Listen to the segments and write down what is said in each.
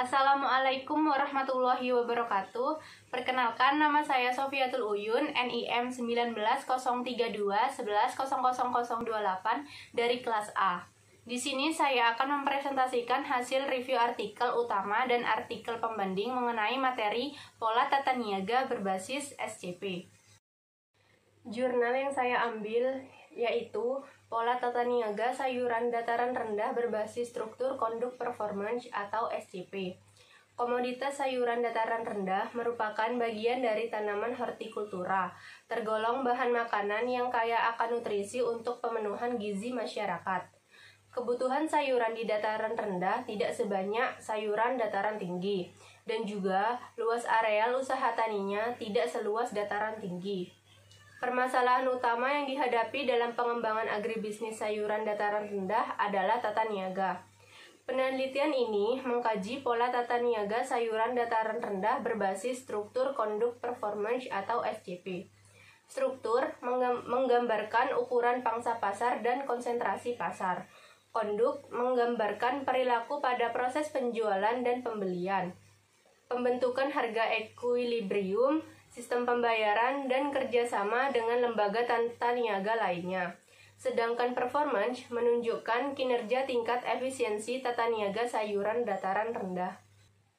Assalamualaikum warahmatullahi wabarakatuh. Perkenalkan, nama saya Sofiatul Uyun, NIM 19.032.11.00028 dari kelas A. Di sini saya akan mempresentasikan hasil review artikel utama dan artikel pembanding mengenai materi pola tata niaga berbasis SCP. Jurnal yang saya ambil yaitu Pola Tata Niaga Sayuran Dataran Rendah Berbasis Struktur Konduk Performance atau SCP. Komoditas sayuran dataran rendah merupakan bagian dari tanaman hortikultura, tergolong bahan makanan yang kaya akan nutrisi untuk pemenuhan gizi masyarakat. Kebutuhan sayuran di dataran rendah tidak sebanyak sayuran dataran tinggi, dan juga luas areal usaha taninya tidak seluas dataran tinggi. Permasalahan utama yang dihadapi dalam pengembangan agribisnis sayuran dataran rendah adalah tata niaga. Penelitian ini mengkaji pola tata niaga sayuran dataran rendah berbasis struktur konduk performance atau SCP. Struktur menggambarkan ukuran pangsa pasar dan konsentrasi pasar. Konduk menggambarkan perilaku pada proses penjualan dan pembelian. Pembentukan harga ekuilibrium, sistem pembayaran, dan kerjasama dengan lembaga tata niaga lainnya. Sedangkan performance menunjukkan kinerja tingkat efisiensi tata niaga sayuran dataran rendah.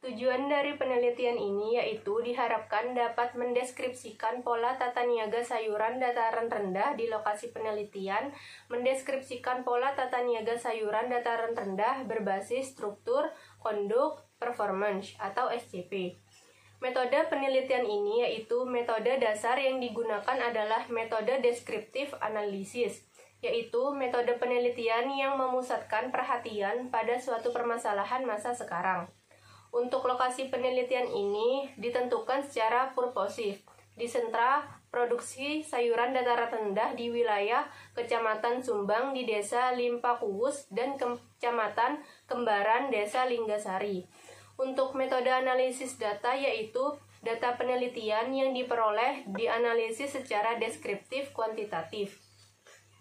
Tujuan dari penelitian ini yaitu diharapkan dapat mendeskripsikan pola tata niaga sayuran dataran rendah di lokasi penelitian, mendeskripsikan pola tata niaga sayuran dataran rendah berbasis struktur, konduk, performance atau SCP. Metode penelitian ini yaitu metode dasar yang digunakan adalah metode deskriptif analisis, yaitu metode penelitian yang memusatkan perhatian pada suatu permasalahan masa sekarang. Untuk lokasi penelitian ini ditentukan secara purposif, di sentra produksi sayuran dataran rendah di wilayah Kecamatan Sumbang di Desa Limpakuwus dan Kecamatan Kembaran Desa Linggasari. Untuk metode analisis data yaitu data penelitian yang diperoleh dianalisis secara deskriptif kuantitatif.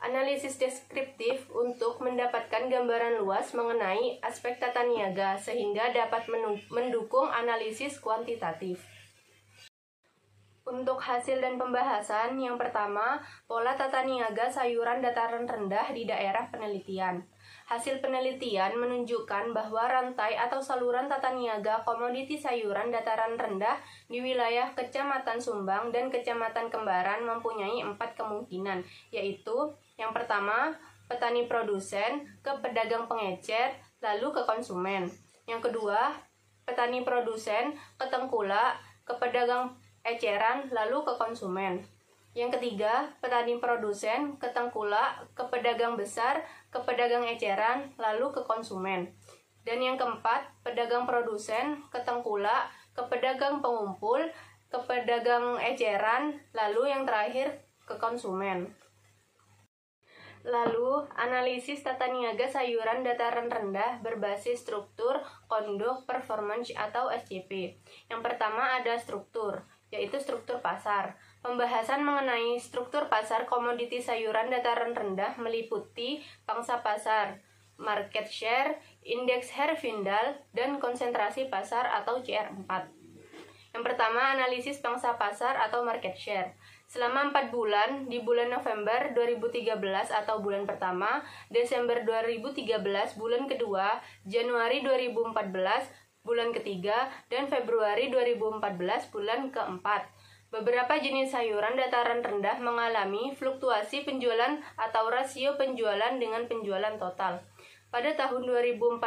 Analisis deskriptif untuk mendapatkan gambaran luas mengenai aspek tata niaga sehingga dapat mendukung analisis kuantitatif. Untuk hasil dan pembahasan, yang pertama, pola tata niaga sayuran dataran rendah di daerah penelitian. Hasil penelitian menunjukkan bahwa rantai atau saluran tata niaga komoditi sayuran dataran rendah di wilayah Kecamatan Sumbang dan Kecamatan Kembaran mempunyai 4 kemungkinan, yaitu yang pertama, petani produsen ke pedagang pengecer, lalu ke konsumen. Yang kedua, petani produsen ke tengkulak, ke pedagang eceran, lalu ke konsumen. Yang ketiga, petani produsen ke tengkulak, ke pedagang besar, ke pedagang eceran, lalu ke konsumen. Dan yang keempat, pedagang produsen ke tengkulak, ke pedagang pengumpul, ke pedagang eceran, lalu yang terakhir ke konsumen. Lalu, analisis tata niaga sayuran dataran rendah berbasis struktur, konduk, performance atau SCP. Yang pertama ada struktur, yaitu struktur pasar. Pembahasan mengenai struktur pasar komoditi sayuran dataran rendah meliputi pangsa pasar, market share, indeks Herfindahl, dan konsentrasi pasar atau CR4. Yang pertama, analisis pangsa pasar atau market share. Selama 4 bulan, di bulan November 2013 atau bulan pertama, Desember 2013 bulan kedua, Januari 2014 bulan ketiga, dan Februari 2014 bulan keempat. Beberapa jenis sayuran dataran rendah mengalami fluktuasi penjualan atau rasio penjualan dengan penjualan total. Pada tahun 2014,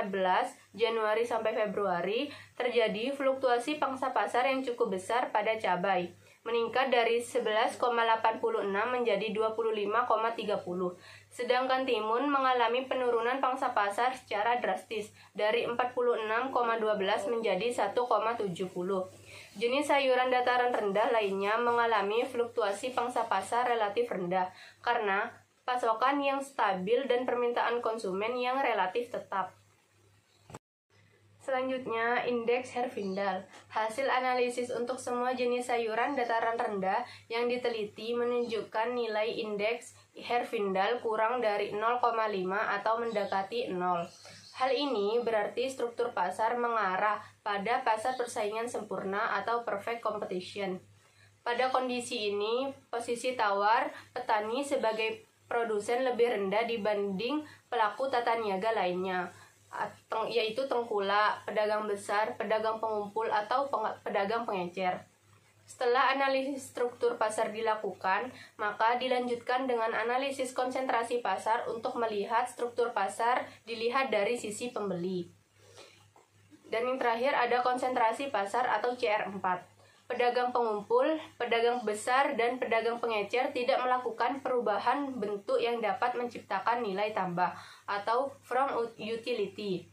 Januari sampai Februari, terjadi fluktuasi pangsa pasar yang cukup besar pada cabai, meningkat dari 11,86 menjadi 25,30. Sedangkan timun mengalami penurunan pangsa pasar secara drastis dari 46,12 menjadi 1,70. Jenis sayuran dataran rendah lainnya mengalami fluktuasi pangsa pasar relatif rendah karena pasokan yang stabil dan permintaan konsumen yang relatif tetap. Selanjutnya, indeks Herfindahl. Hasil analisis untuk semua jenis sayuran dataran rendah yang diteliti menunjukkan nilai indeks Herfindahl kurang dari 0,5 atau mendekati 0. Hal ini berarti struktur pasar mengarah pada pasar persaingan sempurna atau perfect competition. Pada kondisi ini, posisi tawar petani sebagai produsen lebih rendah dibanding pelaku tata niaga lainnya, yaitu tengkulak, pedagang besar, pedagang pengumpul, atau pedagang pengecer. Setelah analisis struktur pasar dilakukan, maka dilanjutkan dengan analisis konsentrasi pasar untuk melihat struktur pasar dilihat dari sisi pembeli. Dan yang terakhir ada konsentrasi pasar atau CR4. Pedagang pengumpul, pedagang besar, dan pedagang pengecer tidak melakukan perubahan bentuk yang dapat menciptakan nilai tambah atau from utility.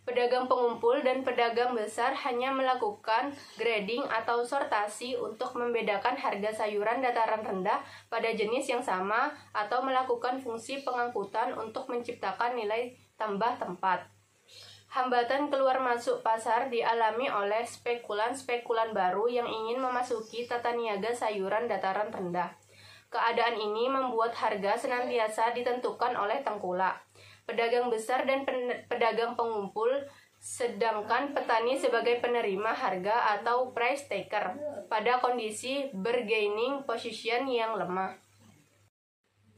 Pedagang pengumpul dan pedagang besar hanya melakukan grading atau sortasi untuk membedakan harga sayuran dataran rendah pada jenis yang sama atau melakukan fungsi pengangkutan untuk menciptakan nilai tambah tempat. Hambatan keluar masuk pasar dialami oleh spekulan-spekulan baru yang ingin memasuki tata niaga sayuran dataran rendah. Keadaan ini membuat harga senantiasa ditentukan oleh tengkulak, pedagang besar dan pedagang pengumpul, sedangkan petani sebagai penerima harga atau price taker pada kondisi bargaining position yang lemah.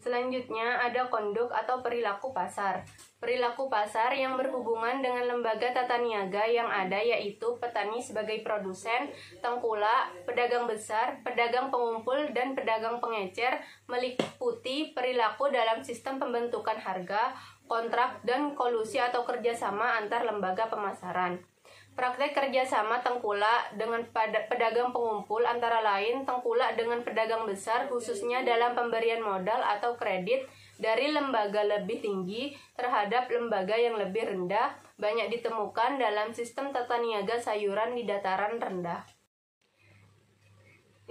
Selanjutnya ada konduk atau perilaku pasar. Perilaku pasar yang berhubungan dengan lembaga tata niaga yang ada yaitu petani sebagai produsen, tengkulak, pedagang besar, pedagang pengumpul, dan pedagang pengecer meliputi perilaku dalam sistem pembentukan harga, kontrak, dan kolusi atau kerjasama antar lembaga pemasaran. Praktek kerjasama tengkulak dengan pedagang pengumpul antara lain tengkulak dengan pedagang besar khususnya dalam pemberian modal atau kredit dari lembaga lebih tinggi terhadap lembaga yang lebih rendah banyak ditemukan dalam sistem tata niaga sayuran di dataran rendah.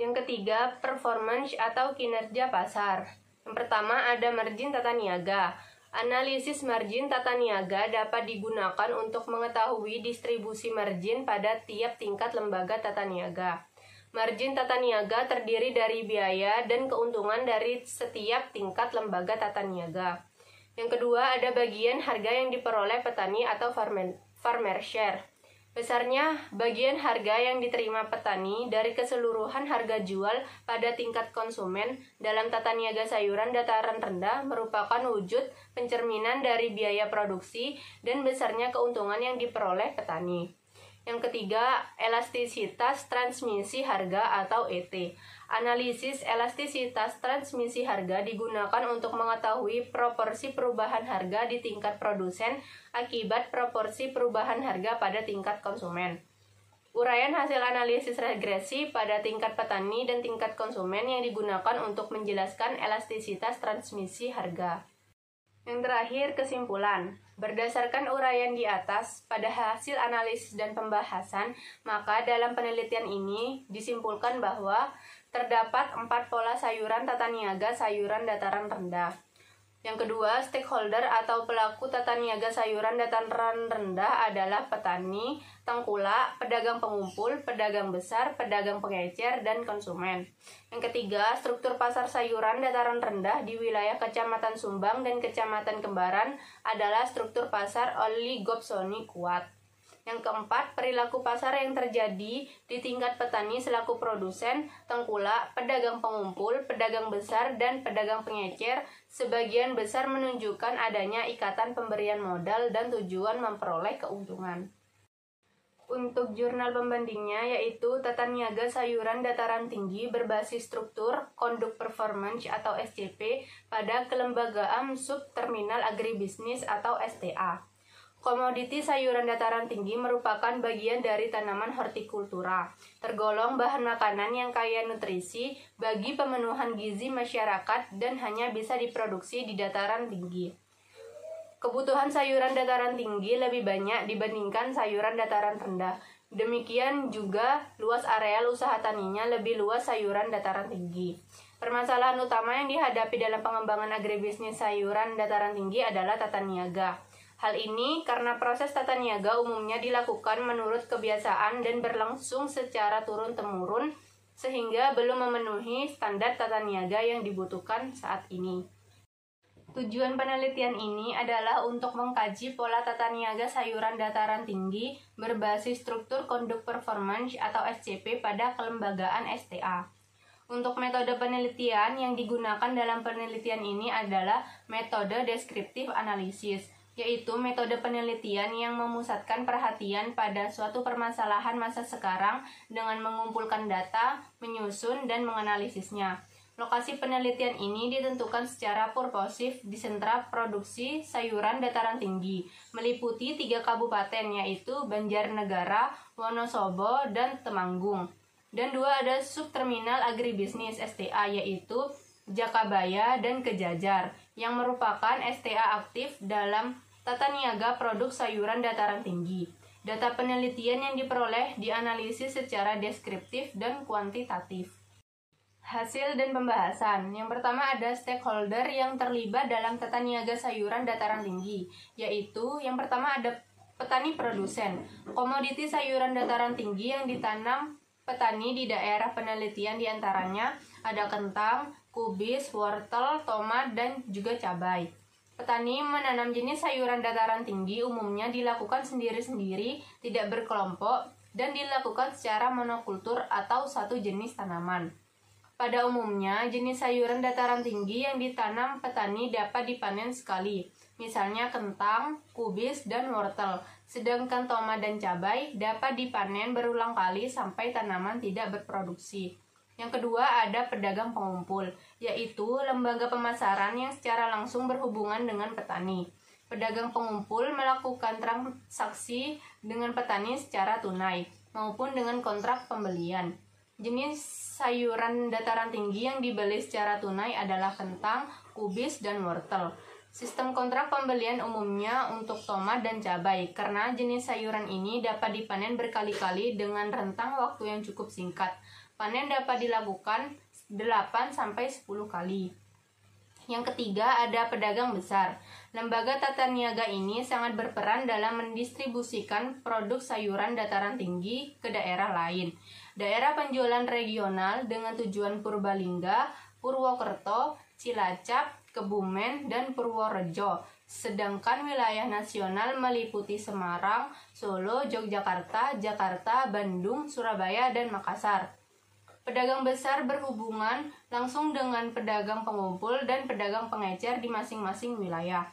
Yang ketiga, performance atau kinerja pasar. Yang pertama ada margin tata niaga. Analisis margin tata niaga dapat digunakan untuk mengetahui distribusi margin pada tiap tingkat lembaga tata niaga. Margin tata niaga terdiri dari biaya dan keuntungan dari setiap tingkat lembaga tata niaga. Yang kedua, ada bagian harga yang diperoleh petani atau farmer share. Besarnya bagian harga yang diterima petani dari keseluruhan harga jual pada tingkat konsumen dalam tata niaga sayuran dataran rendah merupakan wujud pencerminan dari biaya produksi dan besarnya keuntungan yang diperoleh petani. Yang ketiga, elastisitas transmisi harga atau ET. Analisis elastisitas transmisi harga digunakan untuk mengetahui proporsi perubahan harga di tingkat produsen akibat proporsi perubahan harga pada tingkat konsumen. Uraian hasil analisis regresi pada tingkat petani dan tingkat konsumen yang digunakan untuk menjelaskan elastisitas transmisi harga. Yang terakhir, kesimpulan. Berdasarkan uraian di atas, pada hasil analisis dan pembahasan, maka dalam penelitian ini disimpulkan bahwa terdapat 4 pola sayuran tata niaga sayuran dataran rendah. Yang kedua, stakeholder atau pelaku tata niaga sayuran dataran rendah adalah petani, tengkulak, pedagang pengumpul, pedagang besar, pedagang pengecer, dan konsumen. Yang ketiga, struktur pasar sayuran dataran rendah di wilayah Kecamatan Sumbang dan Kecamatan Kembaran adalah struktur pasar oligopsoni kuat. Yang keempat, perilaku pasar yang terjadi di tingkat petani selaku produsen, tengkulak, pedagang pengumpul, pedagang besar, dan pedagang pengecer sebagian besar menunjukkan adanya ikatan pemberian modal dan tujuan memperoleh keuntungan. Untuk jurnal pembandingnya yaitu Tata Niaga Sayuran Dataran Tinggi berbasis struktur Konduk Performance atau SCP pada Kelembagaan Subterminal Agribisnis atau STA. Komoditi sayuran dataran tinggi merupakan bagian dari tanaman hortikultura, tergolong bahan makanan yang kaya nutrisi bagi pemenuhan gizi masyarakat dan hanya bisa diproduksi di dataran tinggi. Kebutuhan sayuran dataran tinggi lebih banyak dibandingkan sayuran dataran rendah. Demikian juga luas areal usaha taninya lebih luas sayuran dataran tinggi. Permasalahan utama yang dihadapi dalam pengembangan agribisnis sayuran dataran tinggi adalah tata niaga. Hal ini karena proses tata niaga umumnya dilakukan menurut kebiasaan dan berlangsung secara turun-temurun sehingga belum memenuhi standar tata niaga yang dibutuhkan saat ini. Tujuan penelitian ini adalah untuk mengkaji pola tata niaga sayuran dataran tinggi berbasis struktur konduk performance atau SCP pada kelembagaan STA. Untuk metode penelitian yang digunakan dalam penelitian ini adalah metode deskriptif analisis, yaitu metode penelitian yang memusatkan perhatian pada suatu permasalahan masa sekarang dengan mengumpulkan data, menyusun, dan menganalisisnya. Lokasi penelitian ini ditentukan secara purposif di sentra produksi sayuran dataran tinggi, meliputi 3 kabupaten yaitu Banjarnegara, Wonosobo, dan Temanggung. Dan 2 ada subterminal agribisnis STA yaitu Jakabaya dan Kejajar yang merupakan STA aktif dalam tata niaga produk sayuran dataran tinggi. Data penelitian yang diperoleh dianalisis secara deskriptif dan kuantitatif. Hasil dan pembahasan. Yang pertama ada stakeholder yang terlibat dalam tata niaga sayuran dataran tinggi, yaitu yang pertama ada petani produsen. Komoditi sayuran dataran tinggi yang ditanam petani di daerah penelitian diantaranya ada kentang, kubis, wortel, tomat, dan juga cabai. Petani menanam jenis sayuran dataran tinggi umumnya dilakukan sendiri-sendiri, tidak berkelompok, dan dilakukan secara monokultur atau satu jenis tanaman. Pada umumnya, jenis sayuran dataran tinggi yang ditanam petani dapat dipanen sekali, misalnya kentang, kubis, dan wortel. Sedangkan tomat dan cabai dapat dipanen berulang kali sampai tanaman tidak berproduksi. Yang kedua ada pedagang pengumpul, yaitu lembaga pemasaran yang secara langsung berhubungan dengan petani. Pedagang pengumpul melakukan transaksi dengan petani secara tunai maupun dengan kontrak pembelian. Jenis sayuran dataran tinggi yang dibeli secara tunai adalah kentang, kubis, dan wortel. Sistem kontrak pembelian umumnya untuk tomat dan cabai, karena jenis sayuran ini dapat dipanen berkali-kali dengan rentang waktu yang cukup singkat. Panen dapat dilakukan 8-10 kali. Yang ketiga ada pedagang besar. Lembaga tata niaga ini sangat berperan dalam mendistribusikan produk sayuran dataran tinggi ke daerah lain. Daerah penjualan regional dengan tujuan Purbalingga, Purwokerto, Cilacap, Kebumen, dan Purworejo. Sedangkan wilayah nasional meliputi Semarang, Solo, Yogyakarta, Jakarta, Bandung, Surabaya, dan Makassar. Pedagang besar berhubungan langsung dengan pedagang pengumpul dan pedagang pengecer di masing-masing wilayah.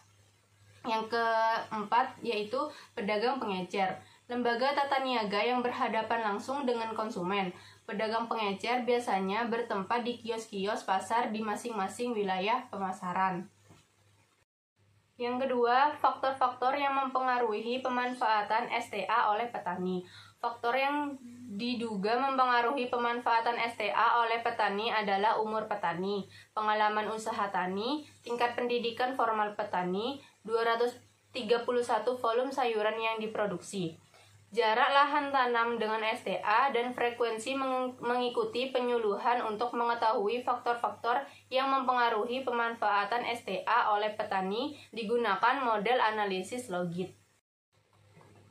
Yang keempat yaitu pedagang pengecer. Lembaga tata niaga yang berhadapan langsung dengan konsumen. Pedagang pengecer biasanya bertempat di kios-kios pasar di masing-masing wilayah pemasaran. Yang kedua, faktor-faktor yang mempengaruhi pemanfaatan STA oleh petani. Faktor yang diduga mempengaruhi pemanfaatan STA oleh petani adalah umur petani, pengalaman usaha tani, tingkat pendidikan formal petani, 231 volume sayuran yang diproduksi, jarak lahan tanam dengan STA, dan frekuensi mengikuti penyuluhan untuk mengetahui faktor-faktor yang mempengaruhi pemanfaatan STA oleh petani digunakan model analisis logit.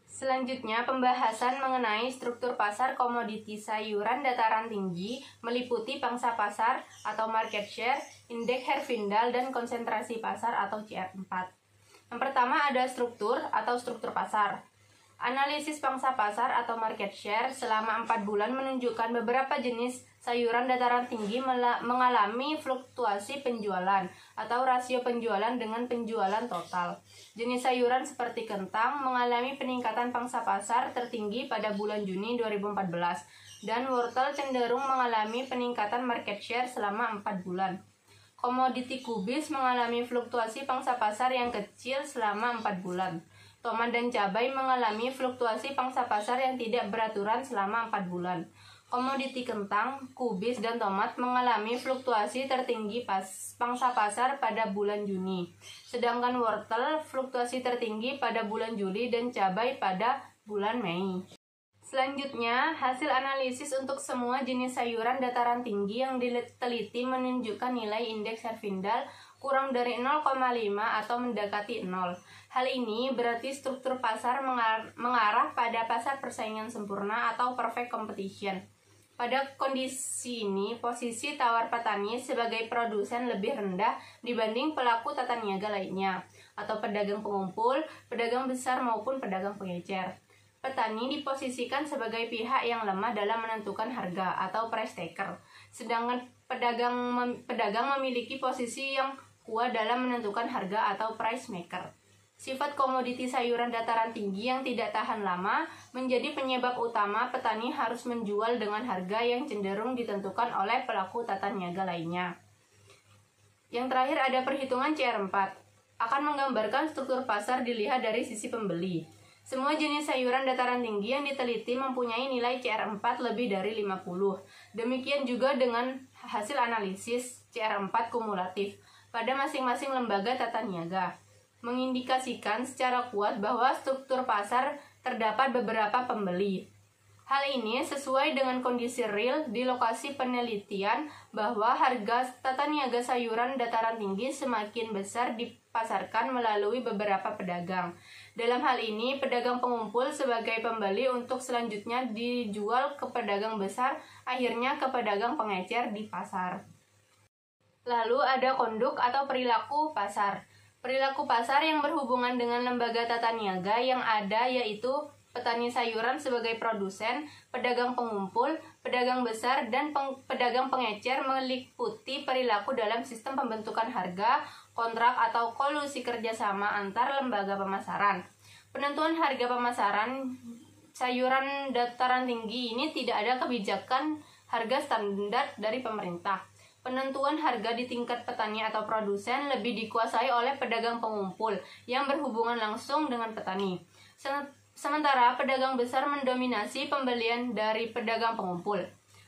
Selanjutnya, pembahasan mengenai struktur pasar komoditi sayuran dataran tinggi meliputi pangsa pasar atau market share, indeks Herfindahl, dan konsentrasi pasar atau CR4. Yang pertama ada struktur atau struktur pasar. Analisis pangsa pasar atau market share selama 4 bulan menunjukkan beberapa jenis sayuran dataran tinggi mengalami fluktuasi penjualan atau rasio penjualan dengan penjualan total. Jenis sayuran seperti kentang mengalami peningkatan pangsa pasar tertinggi pada bulan Juni 2014 dan wortel cenderung mengalami peningkatan market share selama 4 bulan. Komoditi kubis mengalami fluktuasi pangsa pasar yang kecil selama 4 bulan. Tomat dan cabai mengalami fluktuasi pangsa pasar yang tidak beraturan selama 4 bulan. Komoditi kentang, kubis, dan tomat mengalami fluktuasi tertinggi pangsa pasar pada bulan Juni. Sedangkan wortel fluktuasi tertinggi pada bulan Juli dan cabai pada bulan Mei. Selanjutnya, hasil analisis untuk semua jenis sayuran dataran tinggi yang diteliti menunjukkan nilai indeks Herfindahl kurang dari 0,5 atau mendekati 0. Hal ini berarti struktur pasar mengarah pada pasar persaingan sempurna atau perfect competition. Pada kondisi ini, posisi tawar petani sebagai produsen lebih rendah dibanding pelaku tata niaga lainnya, atau pedagang pengumpul, pedagang besar maupun pedagang pengecer. Petani diposisikan sebagai pihak yang lemah dalam menentukan harga atau price taker, sedangkan pedagang memiliki posisi yang kuat dalam menentukan harga atau price maker. Sifat komoditi sayuran dataran tinggi yang tidak tahan lama menjadi penyebab utama petani harus menjual dengan harga yang cenderung ditentukan oleh pelaku tata niaga lainnya. Yang terakhir ada perhitungan CR4. Akan menggambarkan struktur pasar dilihat dari sisi pembeli. Semua jenis sayuran dataran tinggi yang diteliti mempunyai nilai CR4 lebih dari 50. Demikian juga dengan hasil analisis CR4 kumulatif pada masing-masing lembaga tata niaga, mengindikasikan secara kuat bahwa struktur pasar terdapat beberapa pembeli. Hal ini sesuai dengan kondisi real di lokasi penelitian bahwa harga tata niaga sayuran dataran tinggi semakin besar dipasarkan melalui beberapa pedagang. Dalam hal ini, pedagang pengumpul sebagai pembeli untuk selanjutnya dijual ke pedagang besar, akhirnya ke pedagang pengecer di pasar. Lalu ada konduk atau perilaku pasar. Perilaku pasar yang berhubungan dengan lembaga tata niaga yang ada yaitu petani sayuran sebagai produsen, pedagang pengumpul, pedagang besar, dan pedagang pengecer meliputi perilaku dalam sistem pembentukan harga, kontrak atau kolusi kerjasama antar lembaga pemasaran. Penentuan harga pemasaran sayuran dataran tinggi ini tidak ada kebijakan harga standar dari pemerintah. Penentuan harga di tingkat petani atau produsen lebih dikuasai oleh pedagang pengumpul yang berhubungan langsung dengan petani. Sementara pedagang besar mendominasi pembelian dari pedagang pengumpul.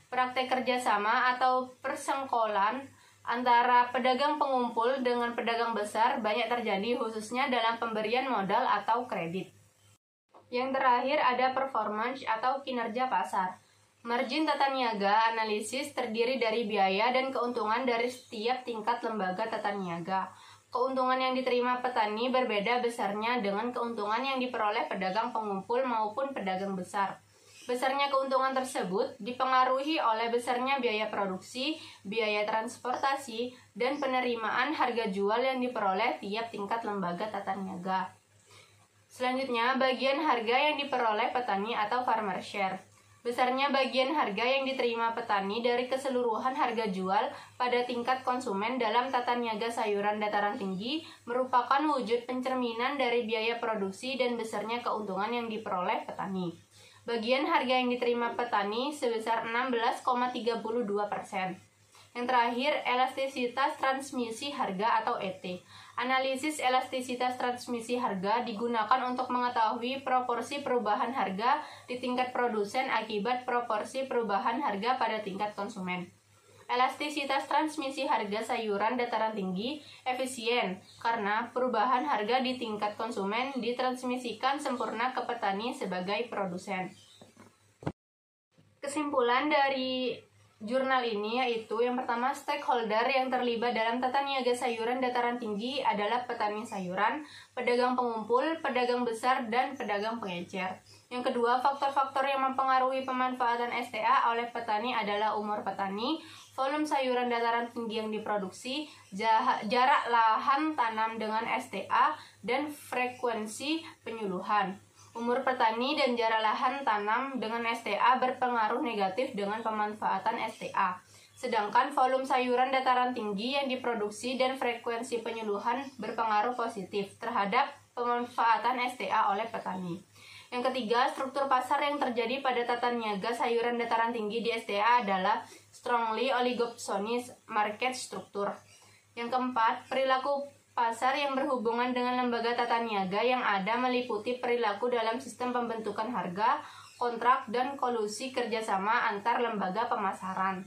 Praktek kerjasama atau persengkolan antara pedagang pengumpul dengan pedagang besar banyak terjadi khususnya dalam pemberian modal atau kredit. Yang terakhir ada performance atau kinerja pasar. Margin tata niaga analisis terdiri dari biaya dan keuntungan dari setiap tingkat lembaga tata niaga. Keuntungan yang diterima petani berbeda besarnya dengan keuntungan yang diperoleh pedagang pengumpul maupun pedagang besar. Besarnya keuntungan tersebut dipengaruhi oleh besarnya biaya produksi, biaya transportasi, dan penerimaan harga jual yang diperoleh tiap tingkat lembaga tata niaga. Selanjutnya, bagian harga yang diperoleh petani atau farmer share. Besarnya bagian harga yang diterima petani dari keseluruhan harga jual pada tingkat konsumen dalam tata niaga sayuran dataran tinggi merupakan wujud pencerminan dari biaya produksi dan besarnya keuntungan yang diperoleh petani. Bagian harga yang diterima petani sebesar 16,32%. Yang terakhir, elastisitas transmisi harga atau ET. Analisis elastisitas transmisi harga digunakan untuk mengetahui proporsi perubahan harga di tingkat produsen akibat proporsi perubahan harga pada tingkat konsumen. Elastisitas transmisi harga sayuran dataran tinggi efisien karena perubahan harga di tingkat konsumen ditransmisikan sempurna ke petani sebagai produsen. Kesimpulan dari jurnal ini yaitu yang pertama, stakeholder yang terlibat dalam tata niaga sayuran dataran tinggi adalah petani sayuran, pedagang pengumpul, pedagang besar, dan pedagang pengecer. Yang kedua, faktor-faktor yang mempengaruhi pemanfaatan STA oleh petani adalah umur petani, volume sayuran dataran tinggi yang diproduksi, jarak lahan tanam dengan STA, dan frekuensi penyuluhan. Umur petani dan jarak lahan tanam dengan STA berpengaruh negatif dengan pemanfaatan STA. Sedangkan volume sayuran dataran tinggi yang diproduksi dan frekuensi penyuluhan berpengaruh positif terhadap pemanfaatan STA oleh petani. Yang ketiga, struktur pasar yang terjadi pada tata niaga sayuran dataran tinggi di STA adalah strongly oligopsonist market structure. Yang keempat, perilaku pasar yang berhubungan dengan lembaga tata niaga yang ada meliputi perilaku dalam sistem pembentukan harga, kontrak, dan kolusi kerjasama antar lembaga pemasaran.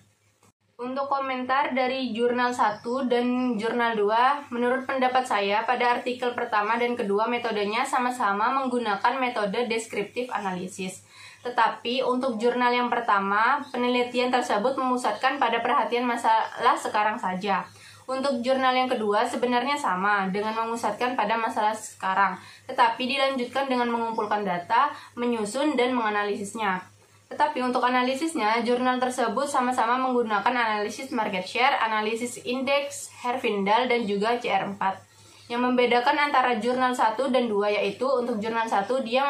Untuk komentar dari jurnal 1 dan jurnal 2, menurut pendapat saya pada artikel pertama dan kedua metodenya sama-sama menggunakan metode deskriptif analisis. Tetapi untuk jurnal yang pertama, penelitian tersebut memusatkan pada perhatian masalah sekarang saja. Untuk jurnal yang kedua sebenarnya sama dengan memusatkan pada masalah sekarang, tetapi dilanjutkan dengan mengumpulkan data, menyusun, dan menganalisisnya. Tetapi untuk analisisnya, jurnal tersebut sama-sama menggunakan analisis market share, analisis indeks Herfindahl, dan juga CR4. Yang membedakan antara jurnal 1 dan 2 yaitu untuk jurnal 1 dia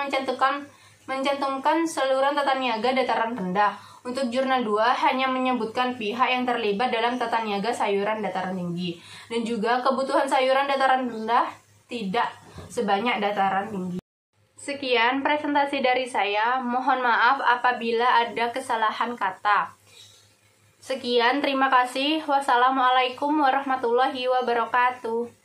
mencantumkan saluran tata niaga dataran rendah. Untuk jurnal 2 hanya menyebutkan pihak yang terlibat dalam tata niaga sayuran dataran tinggi. Dan juga kebutuhan sayuran dataran rendah tidak sebanyak dataran tinggi. Sekian presentasi dari saya. Mohon maaf apabila ada kesalahan kata. Sekian, terima kasih. Wassalamualaikum warahmatullahi wabarakatuh.